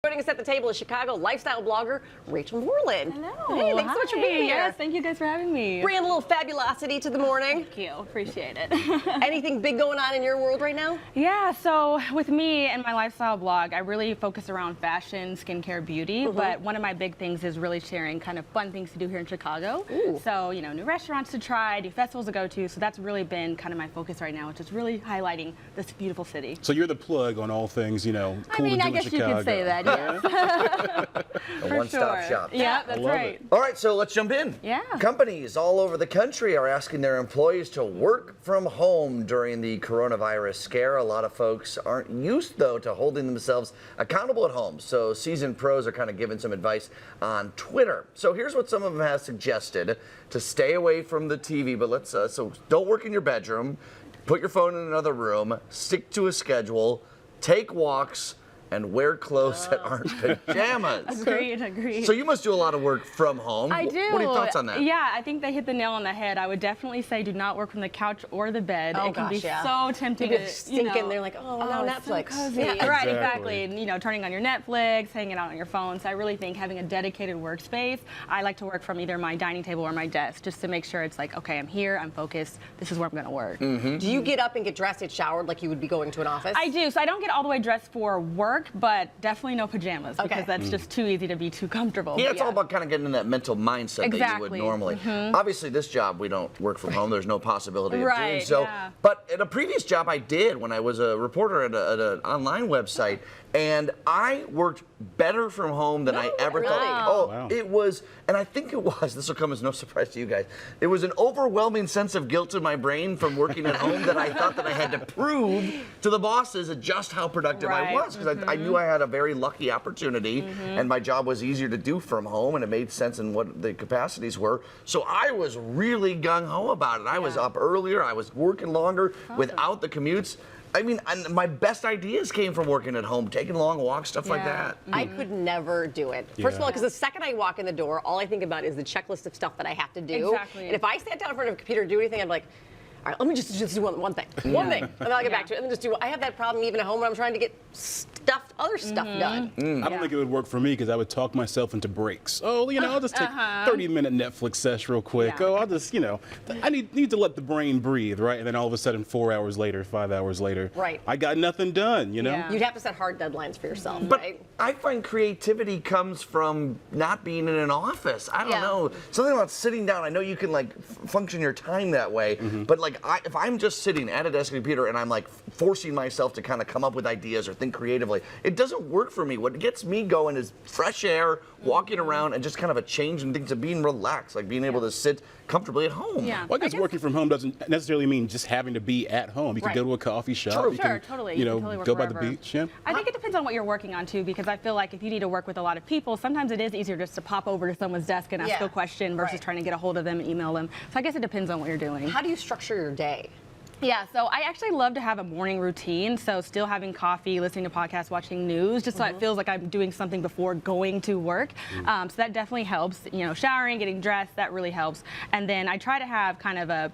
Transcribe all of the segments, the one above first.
Joining us at the table is Chicago lifestyle blogger Rachel Mooreland. Hello. Hey, thanks so much for being here. Yes, thank you guys for having me. Bringing a little fabulosity to the morning. Thank you. Appreciate it. Anything big going on in your world right now? Yeah, so with me and my lifestyle blog, I really focus around fashion, skincare, beauty, but one of my big things is really sharing kind of fun things to do here in Chicago. Ooh. So, you know, new restaurants to try, new festivals to go to, so that's really been kind of my focus right now, which is really highlighting this beautiful city. So you're the plug on all things, you know, cool I mean, to do I guess in you Chicago. could say that, yes. A For one-stop sure. shop. Yeah, that's love right. it. All right, so let's jump in. Yeah. Companies all over the country are asking their employees to work from home during the coronavirus scare. A lot of folks aren't used, though, to holding themselves accountable at home. So seasoned pros are kind of giving some advice on Twitter. So here's what some of them have suggested: to stay away from the TV, but let's so don't work in your bedroom, put your phone in another room, stick to a schedule, take walks, and wear clothes that aren't pajamas. Agreed. So you must do a lot of work from home. I do. What are your thoughts on that? Yeah, I think they hit the nail on the head. I would definitely say do not work from the couch or the bed. Oh, it can gosh, be yeah. so tempting People to stink in there like, oh, now it's Netflix. So cozy. Yeah. Right, Exactly. exactly. And, you know, turning on your Netflix, hanging out on your phone. So I really think having a dedicated workspace. I like to work from either my dining table or my desk, just to make sure it's like, okay, I'm here, I'm focused. This is where I'm going to work. Do you get up and get dressed and showered like you would be going to an office? I do. So I don't get all the way dressed for work, but definitely no pajamas Okay. because that's just too easy to be too comfortable. Yeah, But it's all about kind of getting in that mental mindset that you would Exactly. normally. Obviously, this job, we don't work from home. There's no possibility of doing Right, so. yeah. But in a previous job I did when I was a reporter at an online website, and I worked better from home than I ever really? thought. Oh, Wow. it was, and I think it was, this will come as no surprise to you guys, it was an overwhelming sense of guilt in my brain from working at home that I thought that I had to prove to the bosses just how productive I Right. was, because I knew I had a very lucky opportunity, and my job was easier to do from home, and it made sense in what the capacities were. So I was really gung-ho about it. I was up earlier, I was working longer without the commutes. I mean, my best ideas came from working at home, taking long walks, stuff like Yeah. that. I could never do it. First of all, Yeah. because the second I walk in the door, all I think about is the checklist of stuff that I have to do. Exactly. And if I sat down in front of a computer to do anything, I'm like, all right, let me just do one thing. One thing. And then I'll get back to it. And then just do, I have that problem even at home when I'm trying to get other stuff done. I don't think it would work for me because I would talk myself into breaks. Oh, you know, I'll just take 30-minute Netflix session real quick. Yeah. Oh, I'll just, you know, I need to let the brain breathe, right? And then all of a sudden, 4 hours later, 5 hours later, Right. I got nothing done, you know? Yeah. You'd have to set hard deadlines for yourself, But right? I find creativity comes from not being in an office. I don't Yeah. know. Something about sitting down. I know you can like function your time that way, but like if I'm just sitting at a desk computer and I'm like forcing myself to kind of come up with ideas or think creatively, it doesn't work for me. What gets me going is fresh air, walking around, and just kind of a change in things of being relaxed, like being able to sit comfortably at home. Yeah. Well, I guess working from home doesn't necessarily mean just having to be at home. You can Right. go to a coffee shop. True. You Sure, can, totally. You You know, can totally work go by the wherever. beach. Yeah. I think it depends on what you're working on too, because I feel like if you need to work with a lot of people, sometimes it is easier just to pop over to someone's desk and ask Yeah. a question versus Right. trying to get a hold of them and email them. So I guess it depends on what you're doing. How do you structure your day? Yeah, so I actually love to have a morning routine. So still having coffee, listening to podcasts, watching news, just so it feels like I'm doing something before going to work. So that definitely helps. You know, showering, getting dressed, that really helps. And then I try to have kind of a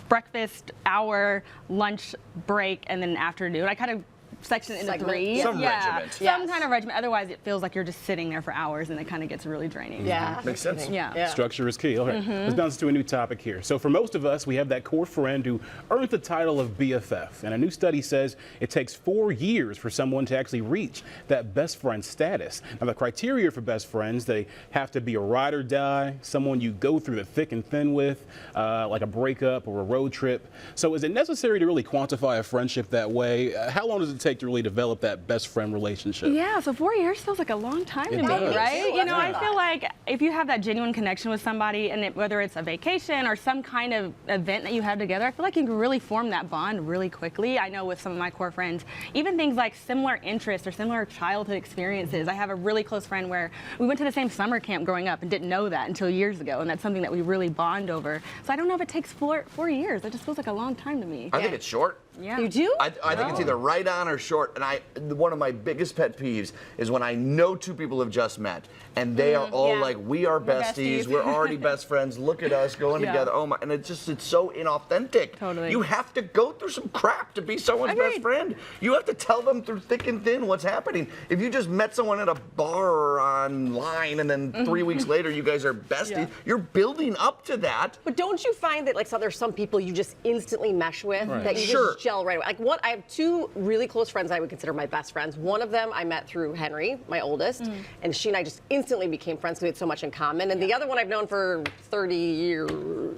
breakfast hour, lunch break, and then an afternoon. I kind of section it into Segment, three. yeah. Some regiment. Some Yes. kind of regiment. Otherwise, it feels like you're just sitting there for hours, and it kind of gets really draining. Yeah. Makes sense. Yeah. Structure is key. All right, let's bounce to a new topic here. So for most of us, we have that core friend who earned the title of BFF. And a new study says it takes 4 years for someone to actually reach that best friend status. Now the criteria for best friends, they have to be a ride or die, someone you go through the thick and thin with, like a breakup or a road trip. So is it necessary to really quantify a friendship that way? How long does it take to really develop that best friend relationship? Yeah, so 4 years feels like a long time to me, does. right? Too, You know, that's I a feel lot. like if you have that genuine connection with somebody, and whether it's a vacation or some kind of event that you have together, I feel like you can really form that bond really quickly. I know with some of my core friends, even things like similar interests or similar childhood experiences. I have a really close friend where we went to the same summer camp growing up and didn't know that until years ago, and that's something that we really bond over. So I don't know if it takes four years. It just feels like a long time to me. I think it's short. Yeah. You do? I think it's either right on or short. And one of my biggest pet peeves is when I know two people have just met and they are all like, we are besties. besties. We're already best friends. Look at us going together. Oh my! And it's so inauthentic. Totally. You have to go through some crap to be someone's best Agreed. friend. You have to tell them through thick and thin what's happening. If you just met someone at a bar or online and then 3 weeks later you guys are besties, you're building up to that. But don't you find that there's some people you just instantly mesh with that you Sure. just gel right away? I have two really close friends I would consider my best friends. One of them I met through Henry, my oldest, and she and I just instantly became friends because we had so much in common. And the other one I've known for 30 years.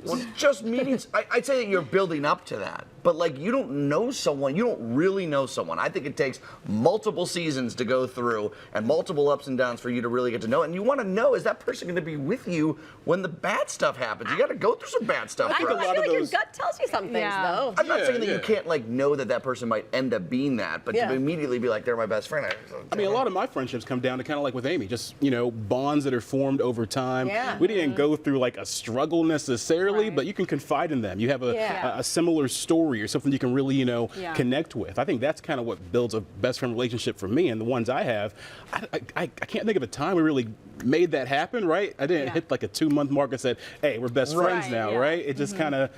Well, just meetings. I'd say that you're building up to that, but you don't know someone. You don't really know someone. I think it takes multiple seasons to go through and multiple ups and downs for you to really get to know. And you want to know, is that person going to be with you when the bad stuff happens? You got to go through some bad stuff. I think feel a lot of like your those- gut tells you some things, Yeah. though. I'm not saying that Yeah. you can't know that person might end up being that, but Yeah. to immediately be like, they're my best friend. I mean, a lot of my friendships come down to kind of like with Amy, just, bonds that are formed over time. Yeah. We didn't go through a struggle necessarily, Right. but you can confide in them. You have Yeah. a similar story or something you can really, connect with. I think that's kind of what builds a best friend relationship for me. And the ones I have, I can't think of a time we really made that happen, right? I didn't hit a 2-month mark and said, hey, we're best friends Right, now, yeah. right? It just kind of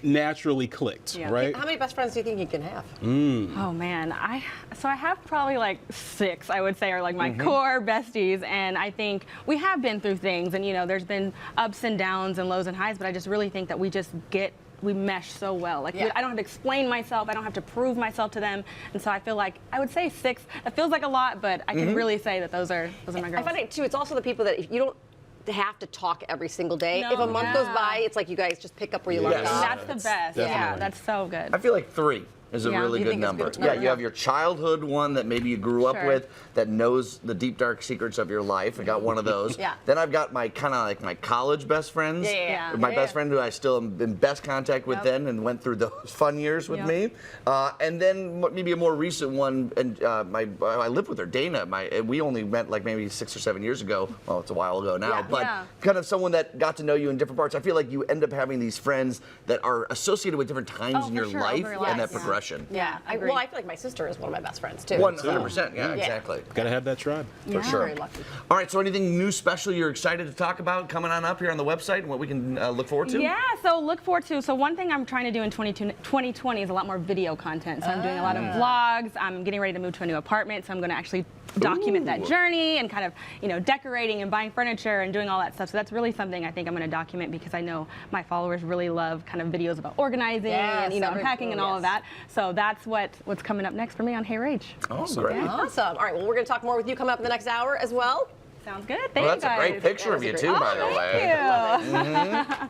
naturally clicked, Yeah. right? How many best friends do you think you can have? Oh man, I have probably 6, I would say, are my core besties, and I think we have been through things, and there's been ups and downs and lows and highs, but I just really think that we mesh so well. I don't have to explain myself. I don't have to prove myself to them, and so I feel like I would say 6. It feels like a lot, but I can really say that those are my girls. I find it too. It's also the people that if you don't have to talk every single day. No, if a month yeah. goes by, it's like you guys just pick up where you left Yes. off. That's the best. Yeah, definitely. that's so good. I feel like 3 is a Yeah. really You good think it's number. good? Yeah, Yeah. you have your childhood one that maybe you grew up Sure. with that knows the deep dark secrets of your life. I got one of those. Yeah. Then I've got my kind of my college best friends. Yeah. My Yeah. best friend who I still am in best contact with Yep. then and went through those fun years with Yep. me. And then maybe a more recent one, and I lived with her, Dana. We only met maybe 6 or 7 years ago. Well, it's a while ago now, Yeah. but Yeah. kind of someone that got to know you in different parts. I feel like you end up having these friends that are associated with different times Oh, in for your sure, life over and life, that yeah. progression. Yeah. I agreed. feel like my sister is one of my best friends too. 100%. Yeah, Yeah. exactly. Got to have that tribe. For sure. Very lucky. All right, so anything new special you're excited to talk about coming on up here on the website and what we can look forward to? Yeah, so look forward to. So one thing I'm trying to do in 2020 is a lot more video content. So I'm doing a lot of vlogs. I'm getting ready to move to a new apartment, so I'm going to actually document that journey and kind of, decorating and buying furniture and doing all that stuff. So that's really something I think I'm going to document because I know my followers really love kind of videos about organizing Yes, and, unpacking and all of yes. that. So that's what's coming up next for me on Hey Rage. Oh, great. Awesome. All right. Well, we're going to talk more with you coming up in the next hour as well. Sounds good. Thank Well, you that's guys. a great picture of you, too, by the way. Thank you.